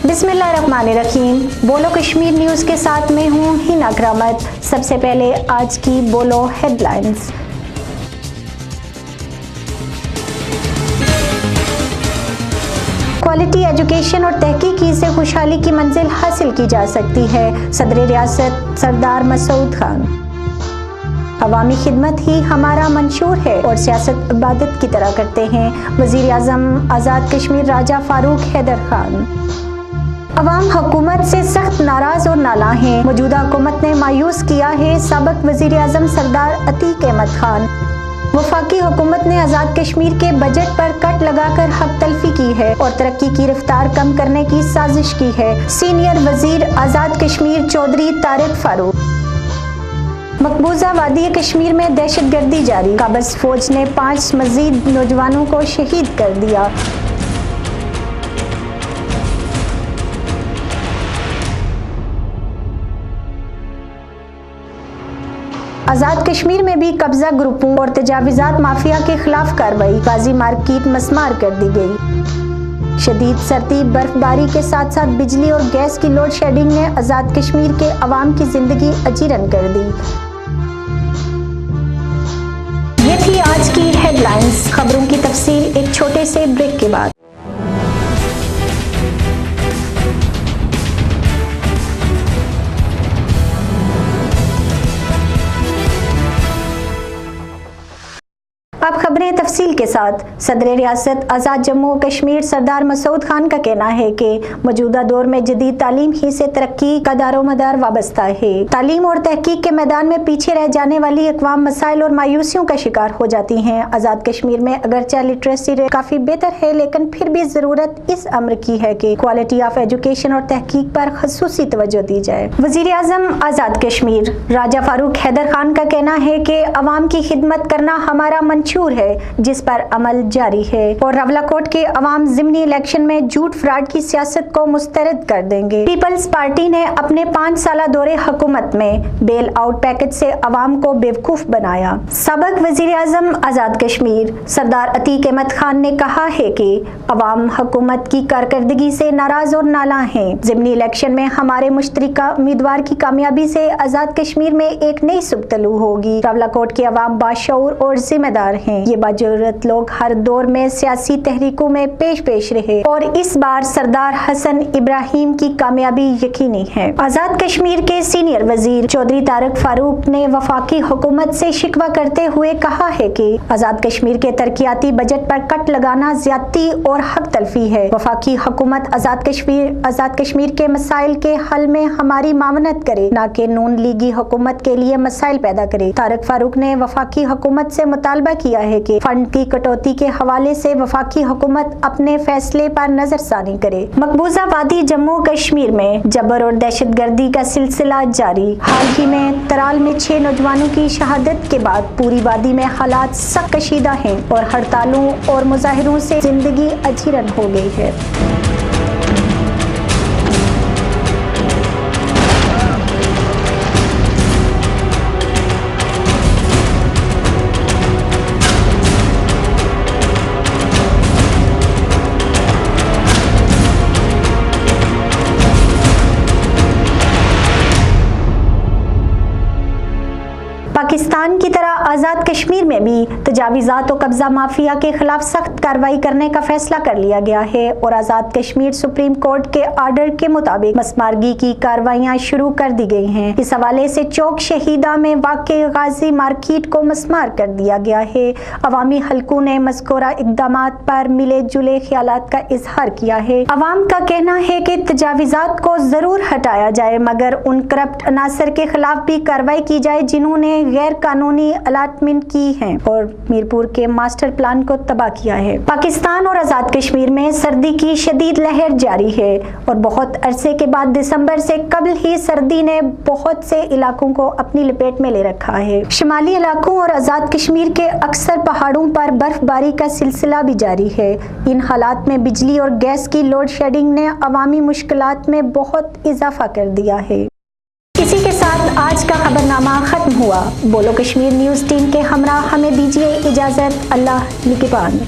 बिस्मिल्लाहिर्रहमानिर्रहीम। बोलो कश्मीर न्यूज़ के साथ मैं हूँ हिना करामत। सबसे पहले आज की बोलो हेडलाइंस। क्वालिटी एजुकेशन और तहकीकी से खुशहाली की मंजिल हासिल की जा सकती है, सदर रियासत सरदार मसूद खान। अवामी खिदमत ही हमारा मंशूर है और सियासत इबादत की तरह करते हैं, वज़ीर आज़म आज़ाद कश्मीर राजा फारूक हैदर खान। अवाम हुकूमत से सख्त नाराज और नाला हैं, मौजूदा हुकूमत ने मायूस किया है साबिक वज़ीर आज़म सरदार अतीक अहमद खान। वफाकी हुकूमत ने आज़ाद कश्मीर के बजट पर कट लगाकर हक तलफी की है और तरक्की की रफ्तार कम करने की साजिश की है, सीनियर वज़ीर आज़ाद कश्मीर चौधरी तारिक फारूक। मकबूजा वादी कश्मीर में दहशत गर्दी जारी, काबज़ फौज ने 5 मजीद नौजवानों को शहीद कर दिया। आज़ाद कश्मीर में भी कब्जा ग्रुपों और तजावीज़ात माफिया के खिलाफ कार्रवाई, गाजी मार्केट मस्मार कर दी गई। शदीद सर्दी, बर्फबारी के साथ साथ बिजली और गैस की लोड शेडिंग ने आज़ाद कश्मीर के अवाम की जिंदगी अजीरन कर दी। ये थी आज की हेडलाइंस। खबरों की तफसील एक छोटे से ब्रेक के बाद। अब खबरें तफसील के साथ। सदर रियासत आज़ाद जम्मू कश्मीर सरदार मसूद खान का कहना है कि मौजूदा दौर में जदीद तालीम ही से तरक्की का दारोमदार वाबस्ता है। तालीम और तहकीक के मैदान में पीछे रह जाने वाली अक़वाम मसाइल और मायूसियों का शिकार हो जाती हैं। आज़ाद कश्मीर में अगरचे लिटरेसी रेट काफ़ी बेहतर है, लेकिन फिर भी ज़रूरत इस अम्र की है कि क्वालिटी ऑफ एजुकेशन और तहकीक पर खसूसी तवज्जो दी जाए। वज़ीर आज़म आज़ाद कश्मीर राजा फारूक हैदर खान का कहना है कि अवाम की खिदमत करना हमारा मंशूर है, जिस पर अमल जारी है और रवलाकोट के अवाम ज़िमनी इलेक्शन में झूठ फ्रॉड की सियासत को मुस्तरद कर देंगे। पीपल्स पार्टी ने अपने 5 साला दौरे हुकूमत में बेल आउट पैकेज से अवाम को बेवकूफ बनाया। सबक वज़ीर आज़म आज़ाद कश्मीर सरदार अतीक अहमद खान ने कहा है कि अवाम हुकूमत की कारकर्दगी से नाराज और नाला हैं। ज़िमनी इलेक्शन में हमारे मुश्तरका उम्मीदवार की कामयाबी से आज़ाद कश्मीर में एक नई सुबह तलू होगी। रवलाकोट के अवाम बाशऊर और जिम्मेदार हैं। ये बाजरूरत लोग हर दौर में सियासी तहरीकों में पेश रहे और इस बार सरदार हसन इब्राहिम की कामयाबी यकीनी है। आज़ाद कश्मीर के सीनियर वजीर चौधरी तारिक फारूक ने वफाकी हुकूमत से शिकवा करते हुए कहा है कि आज़ाद कश्मीर के तरक्याती बजट पर कट लगाना ज्यादती और हक तलफी है। वफाकी हुकूमत आज़ाद कश्मीर के मसाइल के हल में हमारी मावनत करे, न कि नून लीगी हुकूमत के लिए मसाइल पैदा करे। तारिक फारूक ने वफाकी हुकूमत से मुतालबा किया है कि फंड की कटौती के हवाले से वफाकी हुकूमत अपने फैसले पर नजरसानी करे। मकबूजा वादी जम्मू कश्मीर में जबर और दहशतगर्दी का सिलसिला जारी। हाल ही में तराल में 6 नौजवानों की शहादत के बाद पूरी वादी में हालात सख्त कशीदा हैं और हड़तालों और मुजाहिरों से जिंदगी अजीरन हो गई है। पाकिस्तान की तरह आज़ाद कश्मीर में भी तजावीज़ात और कब्जा माफिया के खिलाफ सख्त कार्रवाई करने का फैसला कर लिया गया है और आज़ाद कश्मीर सुप्रीम कोर्ट के आर्डर के मुताबिक मस्मारगी की कार्रवाइयाँ शुरू कर दी गई हैं। इस हवाले से चौक शहीदा में वाक़े गाजी मार्केट को मस्मार कर दिया गया है। अवामी हलकों ने मज़कूरा इक़दामात पर मिले जुले ख्यालात का इजहार किया है। अवाम का कहना है कि तजावीज़ात को ज़रूर हटाया जाए, मगर उन करप्ट अनासर के खिलाफ भी कार्रवाई की जाए जिन्होंने गैर कानूनी अलाटमेंट की है और मीरपुर के मास्टर प्लान को तबाह किया है। पाकिस्तान और आज़ाद कश्मीर में सर्दी की शदीद लहर जारी है और बहुत अरसे के बाद दिसंबर से कबल ही सर्दी ने बहुत से इलाकों को अपनी लपेट में ले रखा है। शुमाली इलाकों और आज़ाद कश्मीर के अक्सर पहाड़ों पर बर्फबारी का सिलसिला भी जारी है। इन हालात में बिजली और गैस की लोड शेडिंग ने अवामी मुश्किलात में बहुत इजाफा कर दिया है। इसी के साथ आज का खबरनामा खत्म हुआ। बोलो कश्मीर न्यूज़ टीम के हमरा हमें दीजिए इजाज़त। अल्लाह निगहबान।